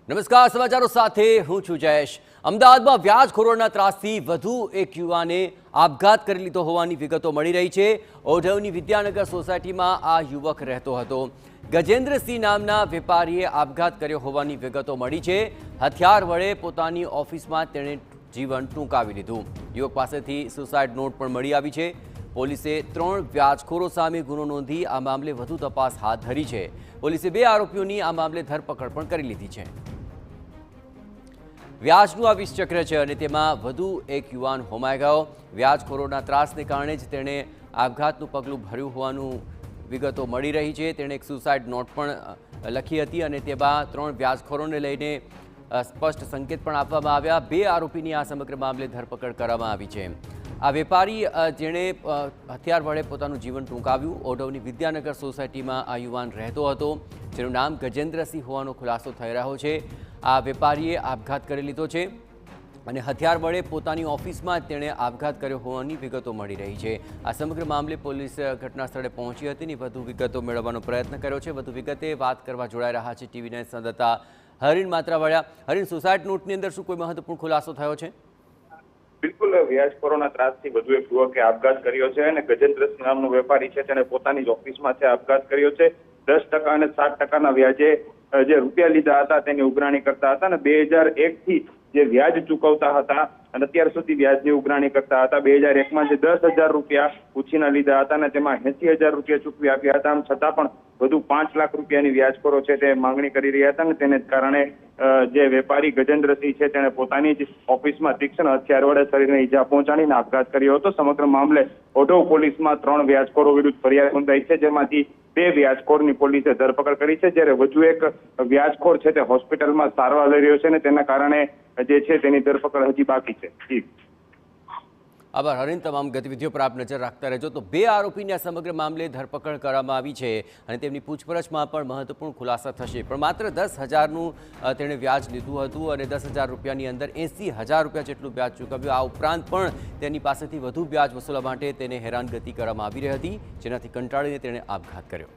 નમસ્કાર, સમાચારો સાથે હું છું જયેશ। અમદાવાદમાં વ્યાજખોરોના ત્રાસથી વધુ એક યુવાને આપઘાત કરી લીધો હોવાની વિગતો મળી રહી છે। ઓઢવની વિદ્યાનગર સોસાયટીમાં આ યુવક રહેતો હતો। ગજેન્દ્રસિંહ નામના વેપારીએ આપઘાત કર્યો હોવાની વિગતો મળી છે। હથિયાર વડે પોતાની ઓફિસમાં તેણે જીવન ટૂંકાવી લીધું। યુવક પાસેથી સુસાઇડ નોટ પણ મળી આવી છે। પોલીસે 3 વ્યાજખોરો સામે ગુનો નોંધી આ મામલે વધુ તપાસ હાથ ધરી છે। પોલીસે 2 આરોપીઓની આ મામલે ધરપકડ પણ કરી લીધી છે। વ્યાજનું આ વિષચક્ર છે અને તેમાં વધુ એક યુવાન હોમાઈ ગયો। વ્યાજખોરોના ત્રાસને કારણે જ તેણે આપઘાતનું પગલું ભર્યું હોવાનું વિગતો મળી રહી છે। તેણે એક સુસાઇડ નોટ પણ લખી હતી અને તેમાં 3 વ્યાજખોરોને લઈને સ્પષ્ટ સંકેત પણ આપવામાં આવ્યા। 2 આરોપીની આ સમગ્ર મામલે ધરપકડ કરવામાં આવી છે। આ વેપારી જેણે હથિયાર વડે પોતાનું જીવન ટૂંકાવ્યું। ઓઢવની વિદ્યાનગર સોસાયટીમાં આ યુવાન રહેતો હતો, જેનું નામ ગજેન્દ્રસિંહ હોવાનો ખુલાસો થઈ રહ્યો છે। આ વેપારીએ આપઘાત કરી લીધો છે અને હથિયાર વડે પોતાની ઓફિસમાં તેણે આપઘાત કર્યો હોવાની વિગતો મળી રહી છે। આ સમગ્ર મામલે પોલીસ ઘટના સ્થળે પહોંચી હતી અને વધુ વિગતો મેળવવાનો પ્રયત્ન કર્યો છે। વધુ વિગતે વાત કરવા જોડાઈ રહ્યા છે ટીવી 9 સંવાદદાતા હરીન માત્રાવાળા। હરીન, સુસાઇડ નોટની અંદર શું કોઈ મહત્વપૂર્ણ ખુલાસો થયો છે? બિલકુલ, વ્યાજખોરોના ત્રાસથી વધુ એક યુવકે આપઘાત કર્યો છે અને ગજેન્દ્રસિંહ નામનો વેપારી છે તેણે પોતાની જ ઓફિસમાંથી આપઘાત કર્યો છે। 10% અને 7% વ્યાજે જે રૂપિયા લીધા હતા તેની ઉઘરાણી કરતા હતા અને 2001 થી જે વ્યાજ ચૂકવતા હતા અને અત્યાર સુધી વ્યાજની ઉઘરાણી કરતા હતા। 2001માં જે 10,000 રૂપિયા ઉછીના લીધા હતા અને તેમાં 80,000 રૂપિયા ચૂકવી આપ્યા હતા। આમ છતાં પણ વધુ 5 લાખ રૂપિયાની વ્યાજખોરો છે તે માંગણી કરી રહ્યા હતા અને તેને કારણે જે વેપારી ગજેન્દ્રસિંહ છે તેણે પોતાની જ ઓફિસમાં તીક્ષ્ણ હથિયાર વડે શરીરને ઈજા પહોંચાડીને આપઘાત કર્યો હતો। સમગ્ર મામલે ઓઢવ પોલીસમાં 3 વ્યાજખોરો વિરુદ્ધ ફરિયાદ નોંધાઈ છે, જેમાંથી 2 વ્યાજખોરની પોલીસે ધરપકડ કરી છે, જ્યારે વધુ એક વ્યાજખોર છે તે હોસ્પિટલમાં સારવાર લઈ રહ્યો છે અને તેના કારણે જે છે તેની ધરપકડ હજી બાકી છે। આભાર હરીન, તમામ ગતિવિધિઓ પર આપ નજર રાખતા રહેજો। તો 2 આરોપીની આ સમગ્ર મામલે ધરપકડ કરવામાં આવી છે અને તેમની પૂછપરછમાં પણ મહત્વપૂર્ણ ખુલાસા થશે। પણ માત્ર 10,000નું તેણે વ્યાજ લીધું હતું અને 10,000 રૂપિયાની અંદર 80,000 રૂપિયા જેટલું વ્યાજ ચૂકવ્યું। આ ઉપરાંત પણ તેની પાસેથી વધુ વ્યાજ વસૂલવા માટે તેને હેરાનગતિ કરવામાં આવી રહી હતી, જેનાથી કંટાળીને તેણે આપઘાત કર્યો।